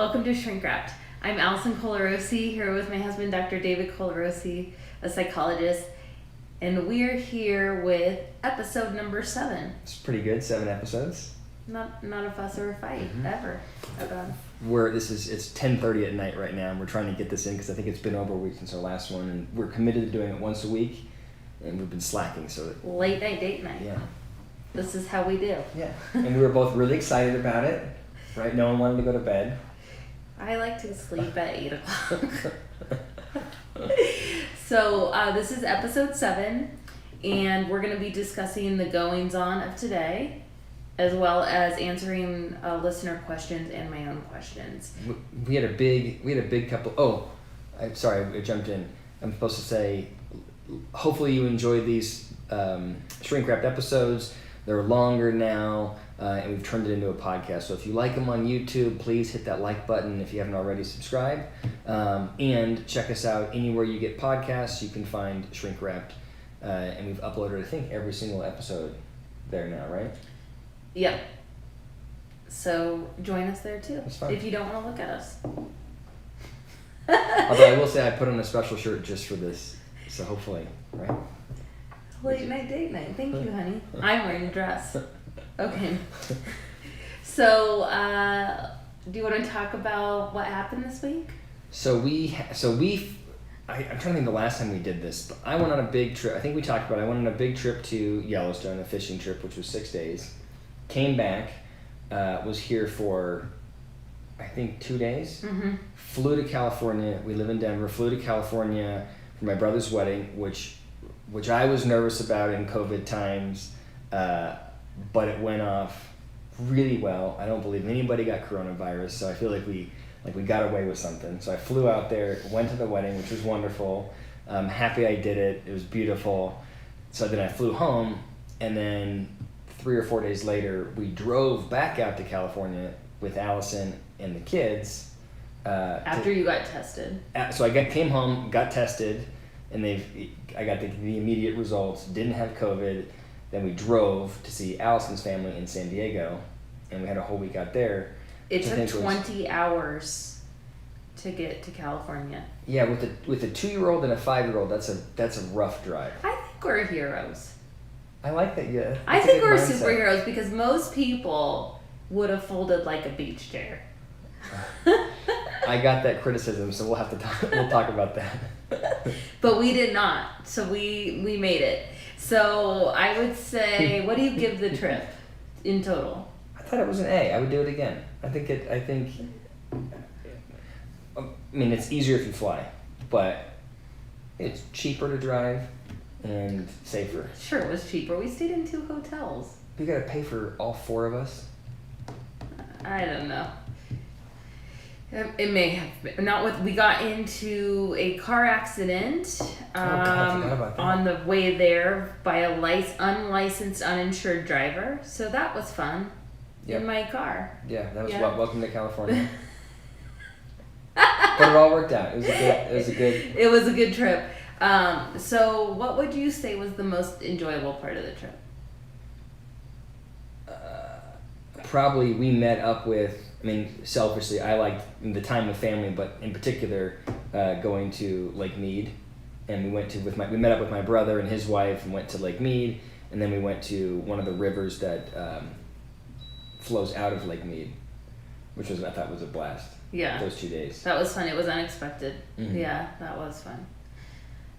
Welcome to Shrink Wrapped. I'm Allison Colarosi, here with my husband, Dr. David Colarosi, a psychologist, and we're here with episode number 7. It's pretty good, 7 episodes. Not a fuss or a fight, ever. About It's 10:30 at night right now, and we're trying to get this in because I think it's been over a week since our last one, and we're committed to doing it once a week, and we've been slacking, so... Late night, date night. Yeah. This is how we do. Yeah, and we were both really excited about it, right? No one wanted to go to bed. I like to sleep at 8 o'clock. So this is episode 7, and we're going to be discussing the goings-on of today, as well as answering listener questions and my own questions. We had a big couple... Oh, I'm sorry, I jumped in. I'm supposed to say, hopefully you enjoyed these shrink-wrapped episodes. They're longer now, and we've turned it into a podcast. So if you like them on YouTube, please hit that like button if you haven't already subscribed. And check us out anywhere you get podcasts. You can find Shrink Wrapped. And we've uploaded, I think, every single episode there now, right? Yep. So join us there too, That's fine. if you don't want to look at us. Although I will say I put on a special shirt just for this. So hopefully, right? Late night, date night. Thank you, honey. I'm wearing a dress. Okay. So, do you want to talk about what happened this week? I'm trying to think the last time we did this, but I went on a big trip. I think we talked about it. I went on a big trip to Yellowstone, a fishing trip, which was 6 days. Came back, was here for, I think, 2 days. Mm-hmm. Flew to California. We live in Denver. Flew to California for my brother's wedding, which I was nervous about in COVID times, but it went off really well. I don't believe anybody got coronavirus, so I feel like we got away with something. So I flew out there, went to the wedding, which was wonderful. I'm happy I did it. It was beautiful. So then I flew home, and then 3 or 4 days later, we drove back out to California with Allison and the kids. After you got tested. So I came home, got tested, and I got the immediate results, didn't have COVID. Then we drove to see Allison's family in San Diego, and we had a whole week out there. It took 20 hours to get to California. Yeah, with a 2-year-old and a 5-year-old, that's a rough drive. I think we're heroes. I like that, yeah. I think we're superheroes because most people would have folded like a beach chair. I got that criticism, so we'll talk about that. But we did not, so we made it. So I would say, what do you give the trip in total? I thought it was an A. I would do it again. I mean, it's easier if you fly, but it's cheaper to drive and safer. Sure, it was cheaper. We stayed in 2 hotels. You gotta pay for all 4 of us? I don't know. It may have been. We got into a car accident on the way there by a unlicensed, uninsured driver. So that was fun. Yep. In my car. Yeah, that was welcome to California. But it all worked out. It was a good trip. So what would you say was the most enjoyable part of the trip? Probably we met up with, I mean, selfishly, I liked the time with family, but in particular, going to Lake Mead, and we met up with my brother and his wife, and went to Lake Mead, and then we went to one of the rivers that flows out of Lake Mead, which I thought was a blast. Yeah. Those 2 days. That was fun. It was unexpected. Mm-hmm. Yeah, that was fun.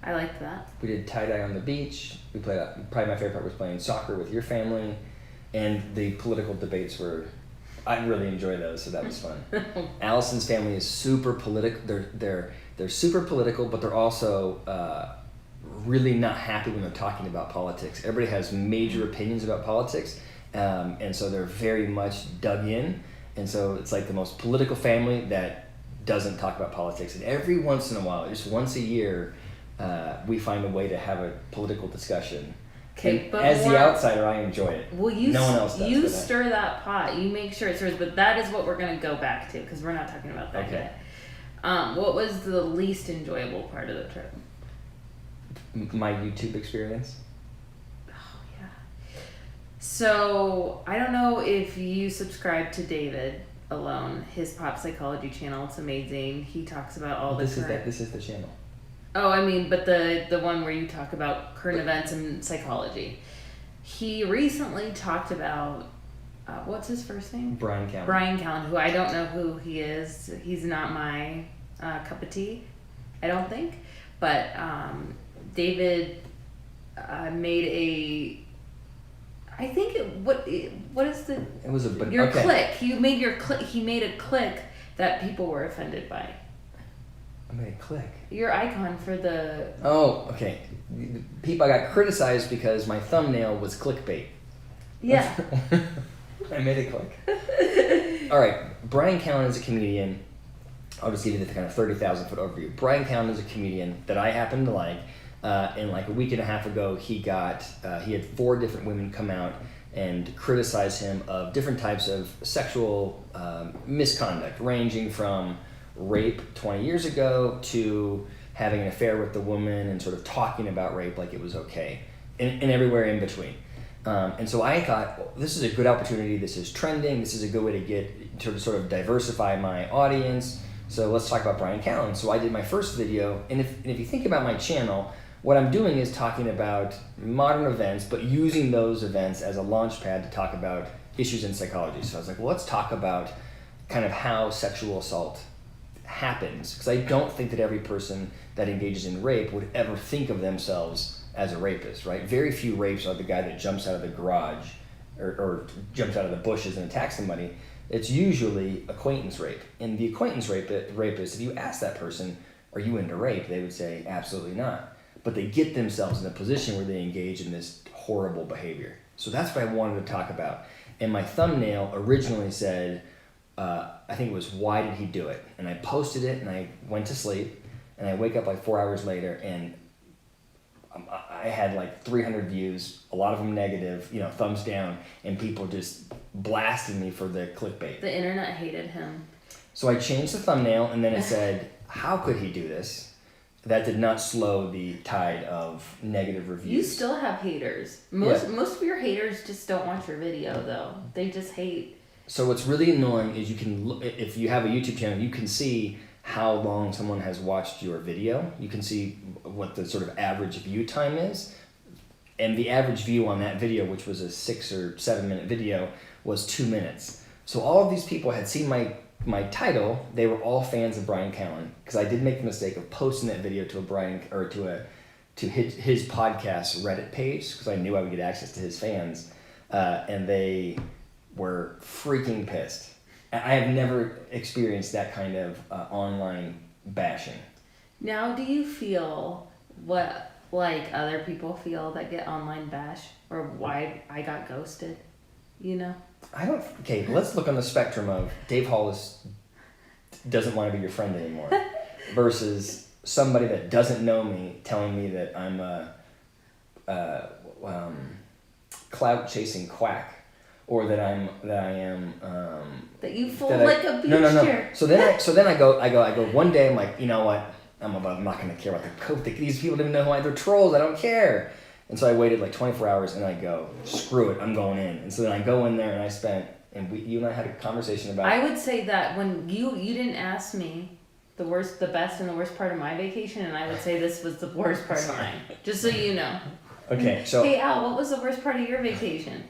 I liked that. We did tie-dye on the beach. We played. Probably my favorite part was playing soccer with your family, and the political debates were. I really enjoy those, so that was fun. Allison's family is super political. They're super political, but they're also really not happy when they're talking about politics. Everybody has major opinions about politics, and so they're very much dug in. And so it's like the most political family that doesn't talk about politics. And every once in a while, just once a year, we find a way to have a political discussion. Okay, but as the outsider, I enjoy it. Well, no one else does. You stir that pot. You make sure it stirs. But that is what we're going to go back to because we're not talking about that yet. What was the least enjoyable part of the trip? My YouTube experience. Oh, yeah. So, I don't know if you subscribe to David alone. His pop psychology channel, it's amazing. He talks about all This is the channel. Oh, I mean, but the one where you talk about current events and psychology. He recently talked about, what's his first name? Bryan Callen. Bryan Callen, who I don't know who he is. He's not my cup of tea, I don't think. But David made a, I think what is the? It was a your click. He made your click. He made a click that people were offended by. I made a click. Your icon for the. Oh, okay. People, I got criticized because my thumbnail was clickbait. Yeah. I made a click. All right. Bryan Callen is a comedian. I'll just give you the kind of 30,000 foot overview. Bryan Callen is a comedian that I happen to like. And like a week and a half ago, he had 4 different women come out and criticize him of different types of sexual misconduct, ranging from rape 20 years ago to having an affair with the woman and sort of talking about rape like it was okay, and everywhere in between. And so I thought, well, this is a good opportunity. This is trending. This is a good way to get to sort of diversify my audience. So let's talk about Bryan Callen. So I did my first video, and if you think about my channel, what I'm doing is talking about modern events, but using those events as a launch pad to talk about issues in psychology. So I was like, well, let's talk about kind of how sexual assault happens, because I don't think that every person that engages in rape would ever think of themselves as a rapist, right? Very few rapes are the guy that jumps out of the garage or jumps out of the bushes and attacks somebody. It's usually acquaintance rape. And the acquaintance rapist, if you ask that person, are you into rape? They would say, absolutely not. But they get themselves in a position where they engage in this horrible behavior. So that's what I wanted to talk about. And my thumbnail originally said, I think it was, why did he do it? And I posted it and I went to sleep and I wake up like 4 hours later and I had like 300 views, a lot of them negative, thumbs down, and people just blasted me for the clickbait. The internet hated him. So I changed the thumbnail and then it said, how could he do this? That did not slow the tide of negative reviews. You still have haters. Most of your haters just don't watch your video though. They just hate. So what's really annoying is you can look, if you have a YouTube channel, you can see how long someone has watched your video. You can see what the sort of average view time is. And the average view on that video, which was a 6 or 7 minute video, was 2 minutes. So all of these people had seen my title. They were all fans of Bryan Callen, because I did make the mistake of posting that video to his podcast Reddit page, because I knew I would get access to his fans, and they were freaking pissed. I have never experienced that kind of online bashing. Now, do you feel what like other people feel that get online bash, or why I got ghosted? Okay, let's look on the spectrum of Dave Hollis doesn't want to be your friend anymore versus somebody that doesn't know me telling me that I'm a clout chasing quack, or that I am that you fold like a beach chair. So then I go one day, I'm like, you know what? I'm not going to care about these people don't even know who they're trolls. I don't care. And so I waited like 24 hours and I go, screw it, I'm going in. And so then I go in there and you and I had a conversation about. I would say that when you didn't ask me the best and the worst part of my vacation, and I would say this was the worst part of mine, just so you know. Okay, so. Hey Al, what was the worst part of your vacation?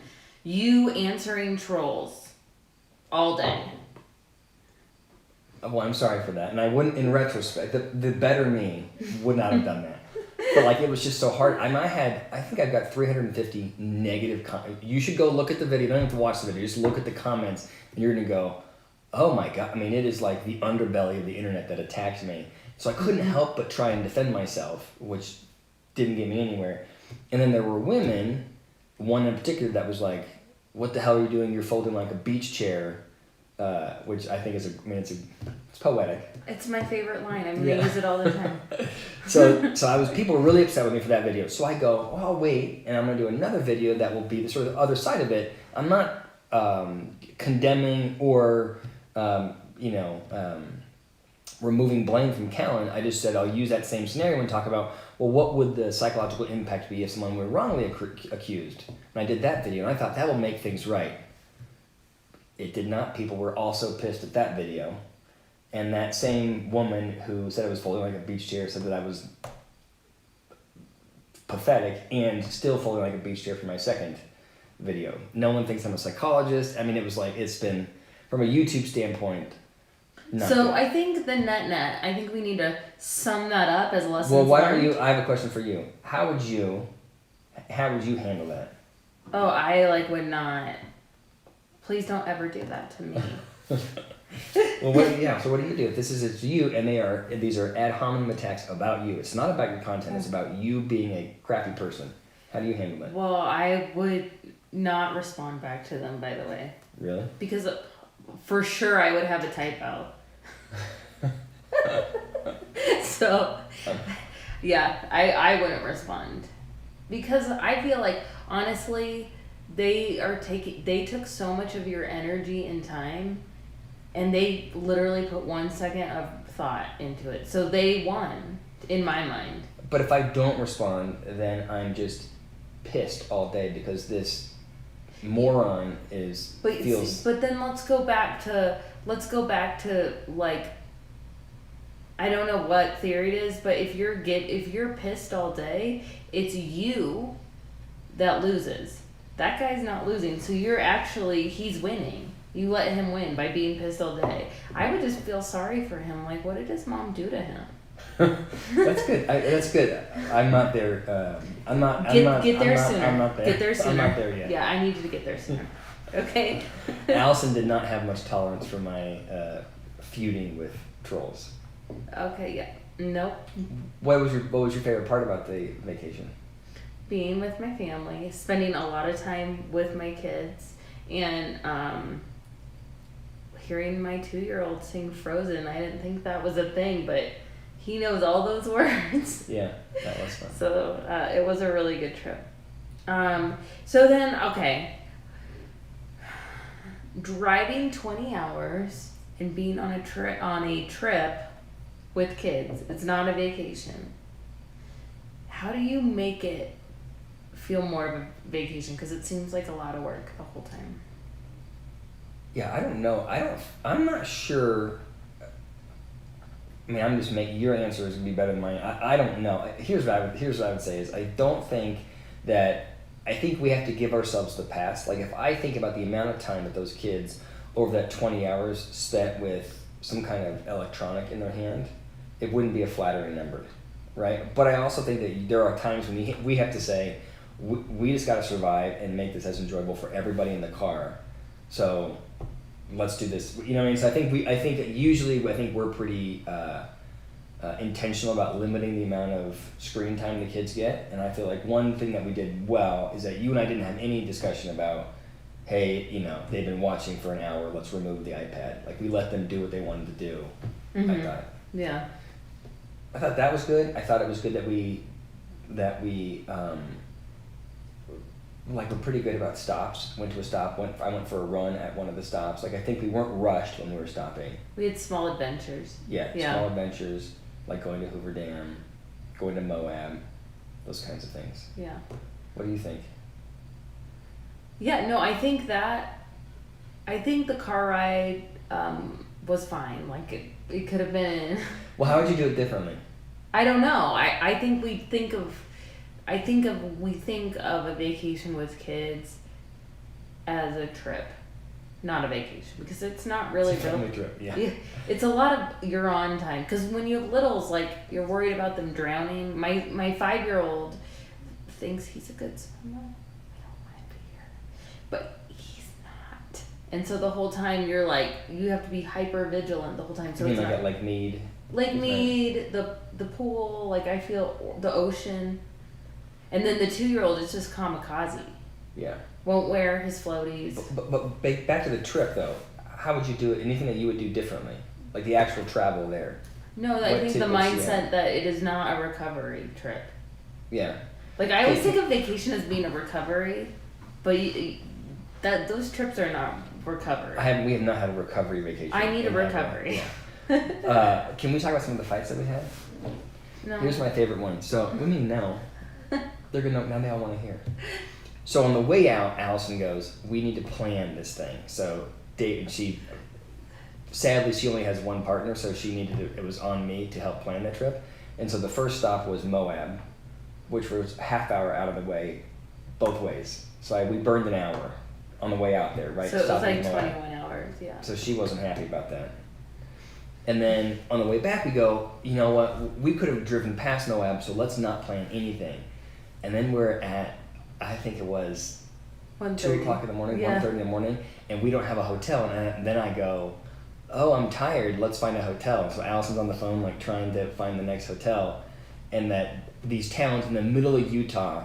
You answering trolls all day. Well, I'm sorry for that. And I wouldn't, in retrospect, the better me would not have done that. But it was just so hard. I think I've got 350 negative comments. You should go look at the video. You don't have to watch the video. Just look at the comments, and you're going to go, oh my God. It is like the underbelly of the internet that attacked me. So I couldn't help but try and defend myself, which didn't get me anywhere. And then there were women, one in particular that was like, what the hell are you doing? You're folding like a beach chair, which I think it's poetic. It's my favorite line. I'm going to use it all the time. So people were really upset with me for that video. So I go, well, I'll wait, and I'm going to do another video that will be the sort of other side of it. I'm not condemning or, removing blame from Callen. I just said I'll use that same scenario and talk about, well, what would the psychological impact be if someone were wrongly accused? And I did that video, and I thought that will make things right. It did not. People were also pissed at that video. And that same woman who said I was folding like a beach chair said that I was pathetic and still folding like a beach chair for my second video. No one thinks I'm a psychologist. I mean, it was like, it's been, from a YouTube standpoint, not so good. I think the net, I think we need to sum that up as lessons Well, why learned. don't you, I have a question for you. How would you handle that? Oh, I would not. Please don't ever do that to me. Well, so what do you do? If this is it's you and these are ad hominem attacks about you. It's not about your content, it's about you being a crappy person. How do you handle that? Well, I would not respond back to them, by the way. Really? Because for sure I would have a typo. So, yeah, I wouldn't respond. Because I feel like, honestly, they took so much of your energy and time, and they literally put 1 second of thought into it. So they won, in my mind. But if I don't respond, then I'm just pissed all day because this moron feels. But then let's go back to like, I don't know what theory it is, but if you're pissed all day, it's you that loses. That guy's not losing, so he's winning. You let him win by being pissed all day. I would just feel sorry for him. Like, what did his mom do to him? That's good. That's good. I'm not there. Get there sooner. I'm not there. Get there sooner. I'm not there yet. Yeah, I need you to get there sooner. Okay. Allison did not have much tolerance for my feuding with trolls. Okay. Yeah. Nope. What was your favorite part about the vacation? Being with my family, spending a lot of time with my kids, and hearing my 2-year-old sing Frozen. I didn't think that was a thing, but he knows all those words. Yeah, that was fun. So it was a really good trip. So then, okay. Driving 20 hours and being on a trip with kids. It's not a vacation. How do you make it feel more of a vacation? Because it seems like a lot of work the whole time. Yeah, I don't know. I'm not sure. I mean, I'm just making your answer is gonna be better than mine. I don't know. Here's what I would say is I think we have to give ourselves the pass. Like, if I think about the amount of time that those kids over that 20 hours spent with some kind of electronic in their hand, it wouldn't be a flattering number, right? But I also think that there are times when we have to say, we just got to survive and make this as enjoyable for everybody in the car. So let's do this. You know what I mean? So I think that usually we're pretty intentional about limiting the amount of screen time the kids get. And I feel like one thing that we did well is that you and I didn't have any discussion about, hey, they've been watching for an hour, let's remove the iPad. Like, we let them do what they wanted to do. Mm-hmm. I thought. Yeah. I thought that was good. I thought it was good that we we're pretty good about stops. Went to a stop. I went for a run at one of the stops. Like, I think we weren't rushed when we were stopping. We had small adventures. Yeah. Small adventures, like going to Hoover Dam, going to Moab, those kinds of things. Yeah. What do you think? Yeah, no, I think the car ride was fine. Like, it could have been. Well, how would you do it differently? I don't know. I think we think of a vacation with kids as a trip, not a vacation, because it's not really It's a family trip. Yeah. It's a lot of you're on time, because when you have littles, like, you're worried about them drowning. My 5-year-old thinks he's a good swimmer. I don't want to be here, but he's not. And so the whole time you have to be hyper vigilant the whole time. So You mean it's like not, at Lake Mead? Lake Mead, the pool, like, I feel the ocean. And then the 2-year-old is just kamikaze. Yeah. Won't wear his floaties. But back to the trip, though. How would you do it? Anything that you would do differently? Like the actual travel there? No, I think the mindset that it is not a recovery trip. Yeah. Like, I always think of vacation as being a recovery, but those trips are not recovery. We have not had a recovery vacation. I need a recovery. Yeah. Can we talk about some of the fights that we had? No. Here's my favorite one. So, women know. Now they all want to hear. So on the way out, Allison goes, we need to plan this thing. So date. Sadly, she only has one partner, so it was on me to help plan the trip. And so the first stop was Moab, which was a half hour out of the way, both ways. So we burned an hour on the way out there, right? So it was like 21 hours, yeah. So she wasn't happy about that. And then on the way back, we go, you know what? We could have driven past Moab, so let's not plan anything. And then we're at, I think it was 2 o'clock in the morning, 1:30 in the morning, and we don't have a hotel. And then I go, oh, I'm tired, let's find a hotel. So Allison's on the phone, like trying to find the next hotel. And that these towns in the middle of Utah,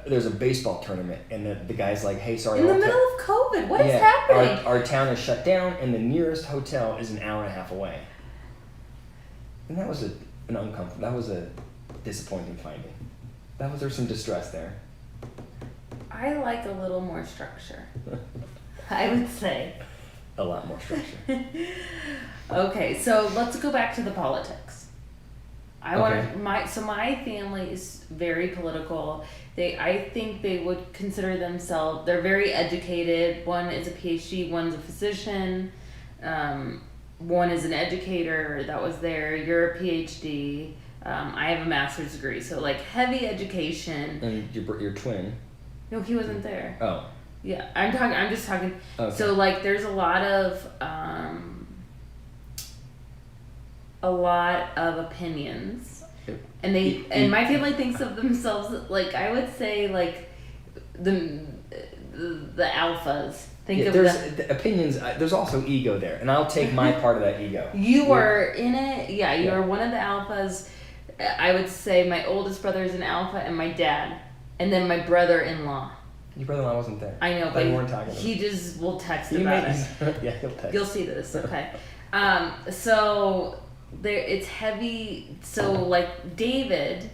there's a baseball tournament, and the guy's like, hey, sorry. In the middle of COVID, what is happening? Our town is shut down, and the nearest hotel is an hour and a half away. And that was that was a disappointing finding. There's some distress there. I like a little more structure, I would say. A lot more structure. Okay, so let's go back to the politics. My family is very political. I think they would consider themselves, they're very educated. One is a PhD, one's a physician, one is an educator that was there. You're a PhD. I have a master's degree, so like heavy education. And your twin. No, he wasn't there. Oh. Yeah, I'm just talking. Okay. So like, there's a lot of opinions, and my family thinks of themselves like, I would say, like the alphas. There's the opinions. There's also ego there, and I'll take my part of that ego. You are in it. Yeah, you are one of the alphas. I would say my oldest brother is an alpha, and my dad, and then my brother-in-law. Your brother-in-law wasn't there. I know, but we weren't talking. He just will text about it. Yeah, he'll text. You'll see this, okay? So it's heavy. So like, David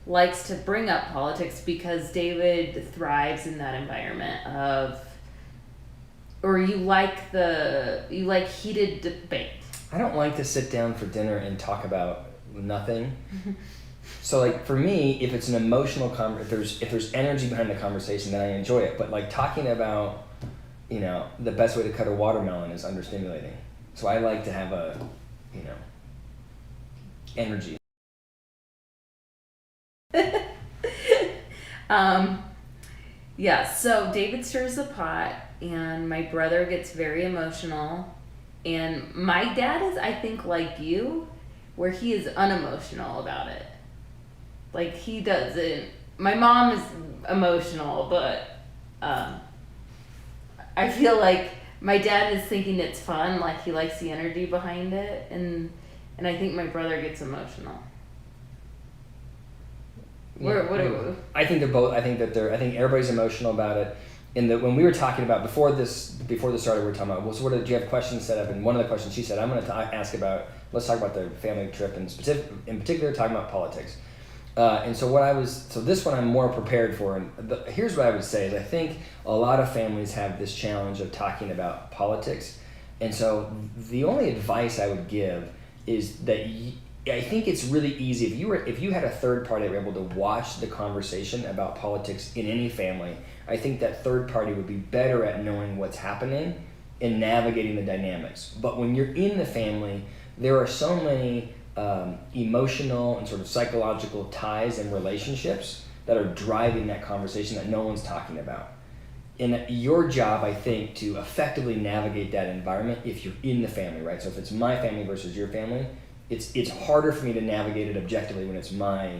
likes to bring up politics because David thrives in that environment of, or you like heated debate. I don't like to sit down for dinner and talk about nothing. So like, for me, if it's an emotional if there's energy behind the conversation, then I enjoy it. But like, talking about, the best way to cut a watermelon is understimulating. So I like to have a, energy. Yeah, so David stirs the pot, and my brother gets very emotional, and my dad is, I think, like you, where he is unemotional about it. Like, he doesn't. My mom is emotional, but I feel like my dad is thinking it's fun, like he likes the energy behind it, and I think my brother gets emotional. Yeah, I think they're both. I think everybody's emotional about it. When we were talking about before this started, we were talking about, well, so do you have questions set up? And one of the questions she said, I'm going to ask about. Let's talk about the family trip, and in particular, talking about politics. And so this one I'm more prepared for. And here's what I would say is, I think a lot of families have this challenge of talking about politics. And so the only advice I would give is that I think it's really easy if you had a third party that were able to watch the conversation about politics in any family. I think that third party would be better at knowing what's happening and navigating the dynamics. But when you're in the family, there are so many emotional and sort of psychological ties and relationships that are driving that conversation that no one's talking about. And your job, I think, to effectively navigate that environment, if you're in the family, right? So if it's my family versus your family, it's harder for me to navigate it objectively when it's my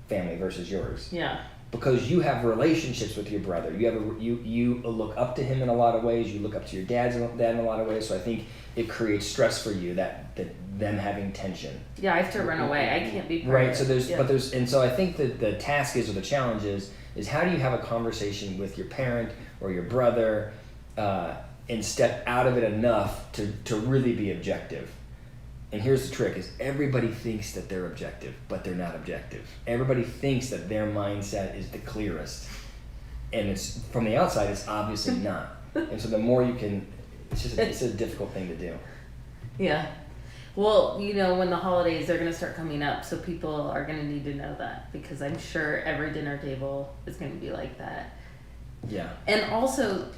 family versus yours. Yeah. Because you have relationships with your brother. You look up to him in a lot of ways. You look up to your dad in a lot of ways. So I think it creates stress for you that them having tension. Yeah, I have to run away. I can't be part right. of So it. And so I think that the task is, or the challenge is how do you have a conversation with your parent or your brother and step out of it enough to really be objective. And here's the trick: is everybody thinks that they're objective, but they're not objective. Everybody thinks that their mindset is the clearest, and it's from the outside, it's obviously not. And so the more you can, it's a difficult thing to do. Yeah. Well, when the holidays are going to start coming up, so people are going to need to know that, because I'm sure every dinner table is going to be like that. Yeah. And also,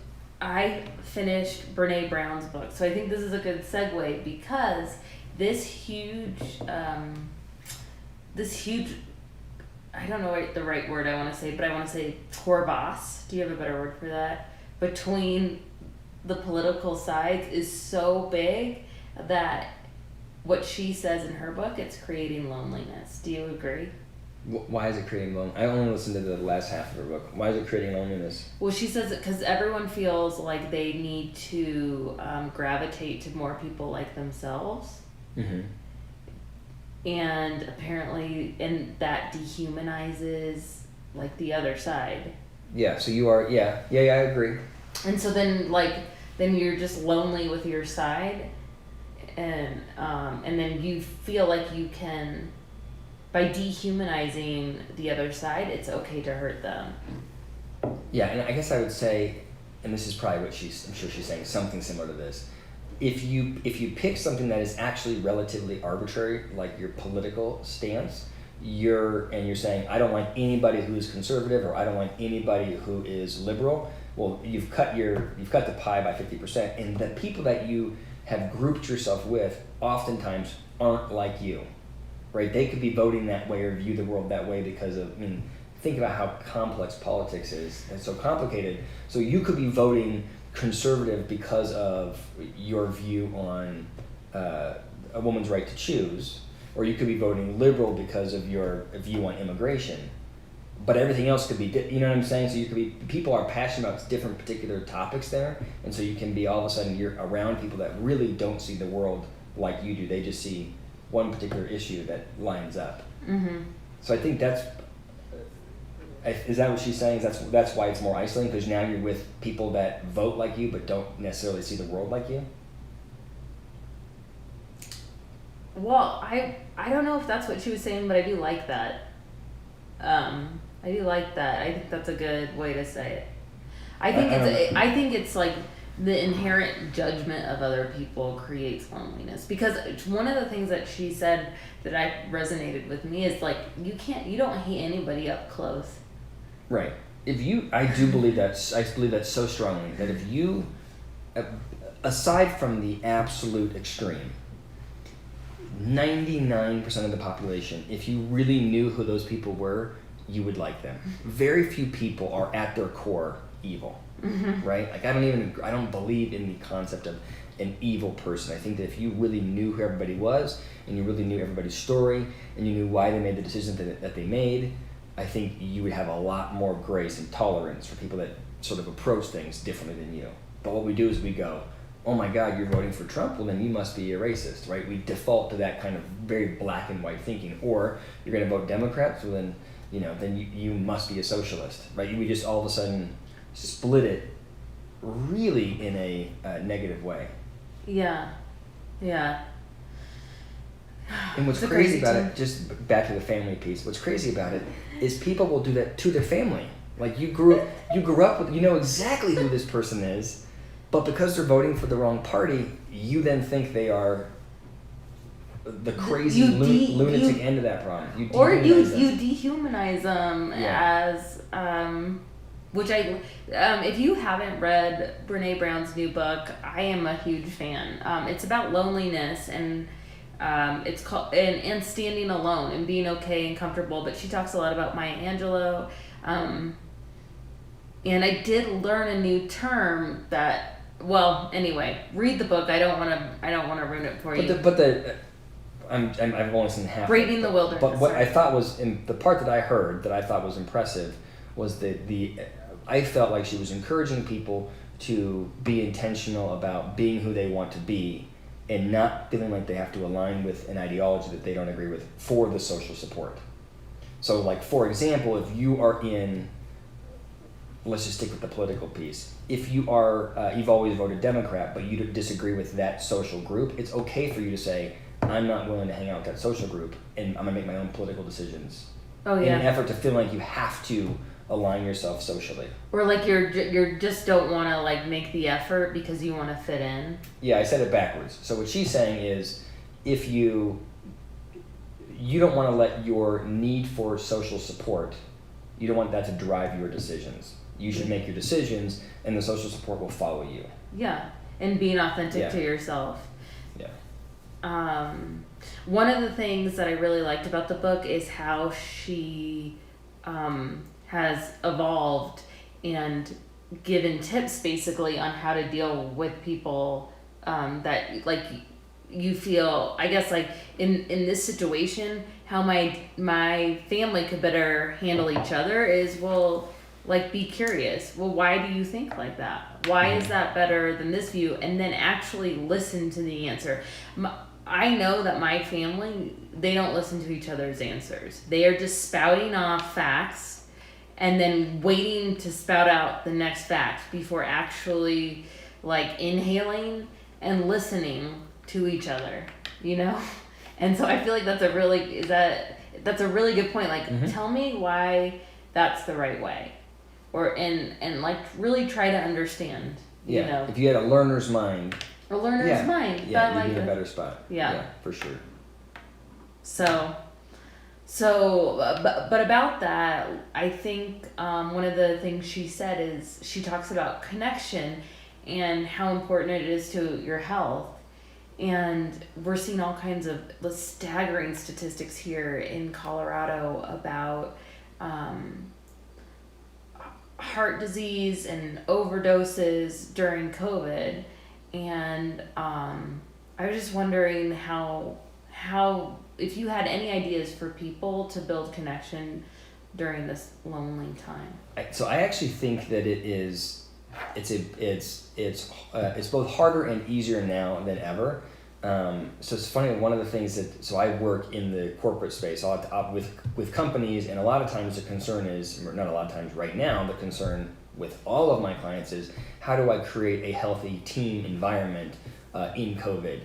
I finished Brene Brown's book, so I think this is a good segue because this huge, I don't know what the right word I want to say, but I want to say crevasse. Do you have a better word for that? Between the political sides is so big that what she says in her book, it's creating loneliness. Do you agree? Why is it creating loneliness? I only listened to the last half of her book. Why is it creating loneliness? Well, she says it because everyone feels like they need to gravitate to more people like themselves. Mm-hmm. And apparently, and that dehumanizes like the other side. Yeah, so you are, I agree. And so then you're just lonely with your side, and then you feel like you can, by dehumanizing the other side, it's okay to hurt them. Yeah, and I guess I would say, and this is probably what I'm sure she's saying something similar to this. If you pick something that is actually relatively arbitrary, like your political stance, you're saying, I don't like anybody who is conservative, or I don't like anybody who is liberal. Well, you've cut the pie by 50%, and the people that you have grouped yourself with oftentimes aren't like you, right? They could be voting that way or view the world that way because of, think about how complex politics is. It's so complicated. So you could be voting conservative because of your view on a woman's right to choose, or you could be voting liberal because of your view on immigration. But everything else could be, you know what I'm saying? So you could be, people are passionate about different particular topics there, and so you can be, all of a sudden you're around people that really don't see the world like you do. They just see one particular issue that lines up. Mm-hmm. So I think is that what she's saying? That's why it's more isolating, because now you're with people that vote like you but don't necessarily see the world like you? Well, I don't know if that's what she was saying, but I do like that. I do like that. I think that's a good way to say it. I think it's like the inherent judgment of other people creates loneliness, because one of the things that she said that I resonated with me is like, you don't hate anybody up close. Right. I believe that so strongly that if you, aside from the absolute extreme, 99% of the population, if you really knew who those people were, you would like them. Very few people are at their core evil, mm-hmm. right? Like I don't believe in the concept of an evil person. I think that if you really knew who everybody was, and you really knew everybody's story, and you knew why they made the decisions that they made, I think you would have a lot more grace and tolerance for people that sort of approach things differently than you. But what we do is we go, oh my God, you're voting for Trump? Well, then you must be a racist, right? We default to that kind of very black and white thinking. Or you're going to vote Democrat, so then you must be a socialist, right? We just all of a sudden split it really in a negative way. Yeah. And what's crazy about it, just back to the family piece, what's crazy about it is people will do that to their family. Like you grew up with, you know exactly who this person is, but because they're voting for the wrong party, you then think they are the crazy lunatic end of that problem. You dehumanize them as, which if you haven't read Brene Brown's new book, I am a huge fan. It's about loneliness and it's called and standing alone and being okay and comfortable. But she talks a lot about Maya Angelou, and I did learn a new term that. Well, anyway, read the book. I don't want to ruin it for you. I've only seen half. Braving the Wilderness. But what I thought was the part that I heard that I thought was impressive was I felt like she was encouraging people to be intentional about being who they want to be, and not feeling like they have to align with an ideology that they don't agree with for the social support. So, like for example, if you are in, let's just stick with the political piece. If you are, you've always voted Democrat, but you disagree with that social group, it's okay for you to say, I'm not willing to hang out with that social group, and I'm gonna make my own political decisions. Oh yeah. In an effort to feel like you have to align yourself socially. Or like you're just don't want to like make the effort because you want to fit in. Yeah, I said it backwards. So what she's saying is, if you don't want to let your need for social support, you don't want that to drive your decisions. You should make your decisions, and the social support will follow you. Yeah, and being authentic to yourself. Yeah. One of the things that I really liked about the book is how she has evolved and given tips basically on how to deal with people that like you feel, I guess, like in this situation, how my family could better handle each other is, well, like, be curious. Well, why do you think like that? Why is that better than this view? And then actually listen to the answer. I know that my family, they don't listen to each other's answers. They are just spouting off facts and then waiting to spout out the next fact before actually like inhaling and listening to each other, you know? And so I feel like that's a really good point. Like, tell me why that's the right way. Or and like really try to understand. Yeah. You know? If you had a learner's mind. A learner's mind. Yeah, you'd be in a better spot. Yeah, for sure. So, but about that, I think one of the things she said is she talks about connection and how important it is to your health. And we're seeing all kinds of staggering statistics here in Colorado about heart disease and overdoses during COVID. And I was just wondering how if you had any ideas for people to build connection during this lonely time. So I actually think that it's both harder and easier now than ever. So it's funny, one of the things so I work in the corporate space with companies, and a lot of times the concern is, not a lot of times right now, the concern with all of my clients is, how do I create a healthy team environment in COVID?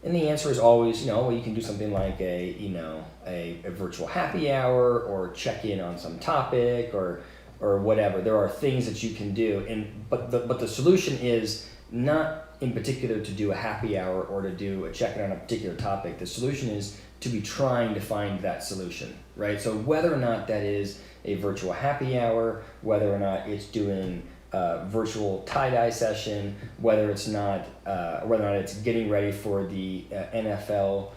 And the answer is always, well, you can do something like a virtual happy hour, or check in on some topic, or whatever. There are things that you can do, but the solution is not in particular to do a happy hour or to do a check-in on a particular topic. The solution is to be trying to find that solution, right? So whether or not that is a virtual happy hour, whether or not it's doing a virtual tie-dye session, whether or not it's getting ready for the NFL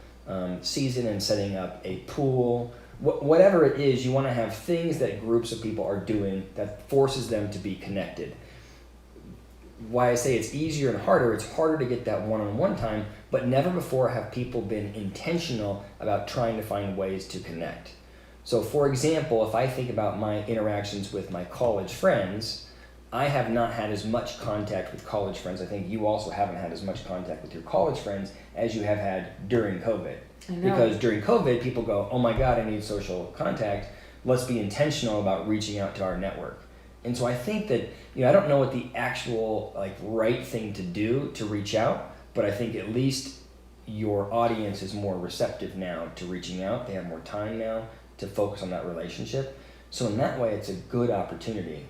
season and setting up a pool, whatever it is, you want to have things that groups of people are doing that forces them to be connected. Why I say it's easier and harder, it's harder to get that one-on-one time, but never before have people been intentional about trying to find ways to connect. So for example, if I think about my interactions with my college friends, I have not had as much contact with college friends. I think you also haven't had as much contact with your college friends as you have had during COVID. I know. Because during COVID, people go, oh my God, I need social contact. Let's be intentional about reaching out to our network. And so I think that, I don't know what the actual right thing to do to reach out, but I think at least your audience is more receptive now to reaching out. They have more time now to focus on that relationship. So in that way, it's a good opportunity.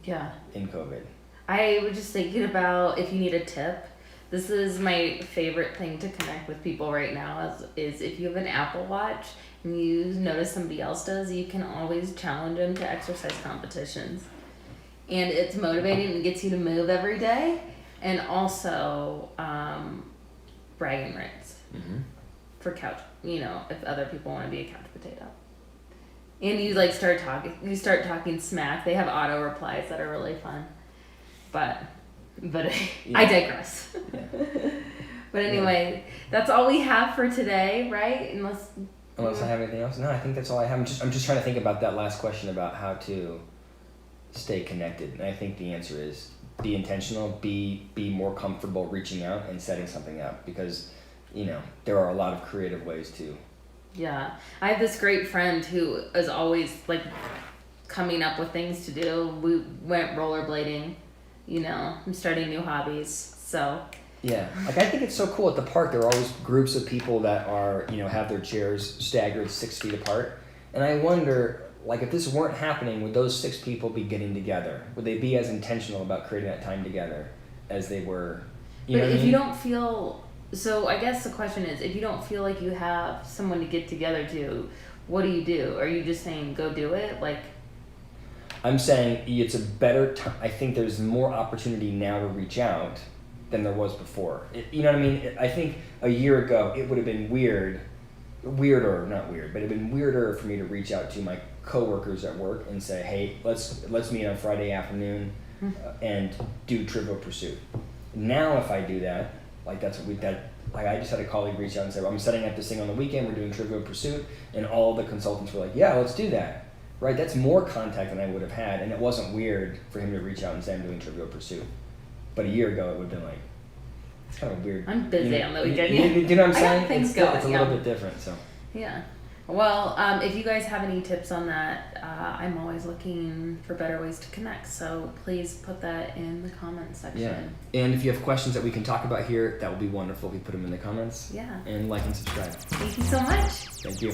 Yeah. In COVID. I was just thinking about, if you need a tip, this is my favorite thing to connect with people right now is if you have an Apple Watch and you notice somebody else does, you can always challenge them to exercise competitions. And it's motivating and gets you to move every day. And also bragging rights for couch, if other people want to be a couch potato. And you start talking smack. They have auto replies that are really fun. But yeah. I digress. Yeah. But anyway, that's all we have for today, right? Unless I have anything else? No, I think that's all I have. I'm just trying to think about that last question about how to stay connected. And I think the answer is be intentional, be more comfortable reaching out and setting something up, because, there are a lot of creative ways to. Yeah. I have this great friend who is always coming up with things to do. We went rollerblading, I'm starting new hobbies. So yeah, I think it's so cool at the park. There are always groups of people that are, have their chairs staggered 6 feet apart. And I wonder, if this weren't happening, would those 6 people be getting together? Would they be as intentional about creating that time together as they were? But if you don't feel, so I guess the question is, if you don't feel like you have someone to get together to, what do you do? Are you just saying go do it? I'm saying it's a better time. I think there's more opportunity now to reach out than there was before. You know what I mean? I think a year ago it would have been weirder, not weird, but it'd been weirder for me to reach out to my coworkers at work and say, hey, let's meet on Friday afternoon and do Trivial Pursuit. Now if I do that, like that's what I just had a colleague reach out and say, well, I'm setting up this thing on the weekend, we're doing Trivial Pursuit, and all the consultants were like, yeah, let's do that. Right, that's more contact than I would have had, and it wasn't weird for him to reach out and say I'm doing Trivial Pursuit. But a year ago, it would have been like, it's kind of weird. I'm busy on the weekend. You know what I'm saying? I got things going. It's a little bit different, so. Yeah. Well, if you guys have any tips on that, I'm always looking for better ways to connect. So please put that in the comments section. Yeah. And if you have questions that we can talk about here, that would be wonderful if you put them in the comments. Yeah. And like and subscribe. Thank you so much. Thank you.